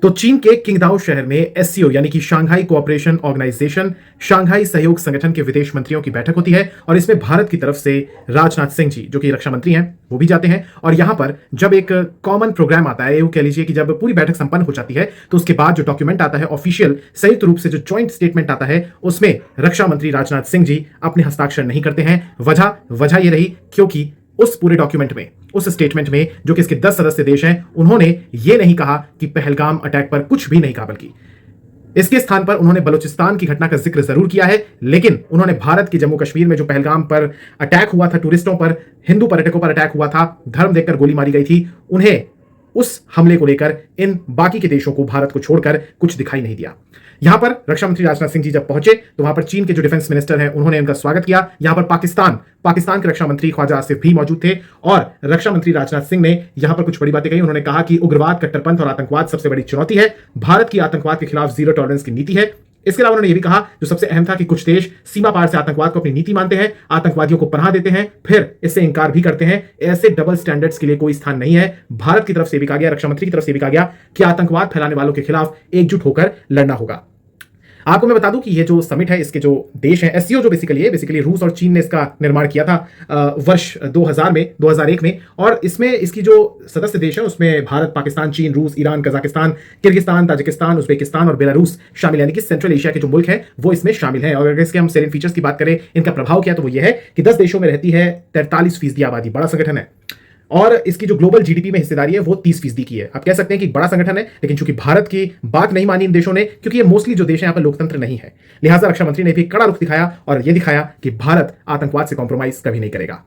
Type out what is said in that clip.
तो चीन के किंगदाओ शहर में एससीओ यानी कि शांघाई कोऑपरेशन ऑर्गेनाइजेशन, शांघाई सहयोग संगठन के विदेश मंत्रियों की बैठक होती है और इसमें भारत की तरफ से राजनाथ सिंह जी जो कि रक्षा मंत्री हैं वो भी जाते हैं। और यहां पर जब एक कॉमन प्रोग्राम आता है, कह लीजिए कि जब पूरी बैठक संपन्न हो जाती है तो उसके बाद जो डॉक्यूमेंट आता है ऑफिशियल संयुक्त रूप से जो ज्वाइंट स्टेटमेंट आता है उसमें रक्षा मंत्री राजनाथ सिंह जी अपने हस्ताक्षर नहीं करते हैं। वजह यह रही क्योंकि उस पूरे डॉक्यूमेंट में, उस स्टेटमेंट में जो कि इसके 10 सदस्य देश हैं, उन्होंने यह नहीं कहा कि पहलगाम अटैक पर कुछ भी नहीं कहा, बल्कि इसके स्थान पर उन्होंने बलूचिस्तान की घटना का जिक्र जरूर किया है, लेकिन उन्होंने भारत के जम्मू कश्मीर में जो पहलगाम पर अटैक हुआ था, टूरिस्टों पर, हिंदू पर्यटकों पर अटैक हुआ था, धर्म देखकर गोली मारी गई थी, उन्हें उस हमले को लेकर इन बाकी के देशों को, भारत को छोड़कर कुछ दिखाई नहीं दिया। यहां पर रक्षा मंत्री राजनाथ सिंह जी जब पहुंचे तो वहां पर चीन के जो डिफेंस मिनिस्टर हैं उन्होंने उनका स्वागत किया। यहां पर पाकिस्तान के रक्षा मंत्री ख्वाजा आसिफ भी मौजूद थे और रक्षा मंत्री राजनाथ सिंह ने यहां पर कुछ बड़ी बातें कही। उन्होंने कहा कि उग्रवाद, कट्टरपंथ और आतंकवाद सबसे बड़ी चुनौती है। भारत की आतंकवाद के खिलाफ जीरो टॉलरेंस की नीति है। इसके अलावा उन्होंने यह भी कहा, जो सबसे अहम था, कि कुछ देश सीमा पार से आतंकवाद को अपनी नीति मानते हैं, आतंकवादियों को पनाह देते हैं, फिर इससे इंकार भी करते हैं। ऐसे डबल स्टैंडर्ड्स के लिए कोई स्थान नहीं है। भारत की तरफ से भी कहा गया, रक्षा मंत्री की तरफ से भी कहा गया कि आतंकवाद फैलाने वालों के खिलाफ एकजुट होकर लड़ना होगा। आपको मैं बता दूं कि ये जो समिट है, इसके जो देश हैं, एससीओ जो बेसिकली रूस और चीन ने इसका निर्माण किया था वर्ष 2001 में, और इसमें इसकी जो सदस्य देश है उसमें भारत, पाकिस्तान, चीन, रूस, Iran, Kazakhstan, Kyrgyzstan, Tajikistan, Uzbekistan और बेलारूस शामिल, यानी कि सेंट्रल एशिया के जो मुल्क हैं वो इसमें शामिल हैं। और अगर इसके हम सेलेंट फीचर्स की बात करें, इनका प्रभाव क्या, तो वो ये है कि 10 देशों में रहती है 43% आबादी, बड़ा संगठन है, और इसकी जो ग्लोबल जीडीपी में हिस्सेदारी है वो 30% की है। आप कह सकते हैं कि बड़ा संगठन है, लेकिन चूंकि भारत की बात नहीं मानी इन देशों ने, क्योंकि ये मोस्टली जो देश है यहाँ पर लोकतंत्र नहीं है, लिहाजा रक्षा मंत्री ने भी कड़ा रुख दिखाया और यह दिखाया कि भारत आतंकवाद से कॉम्प्रोमाइज कभी नहीं करेगा।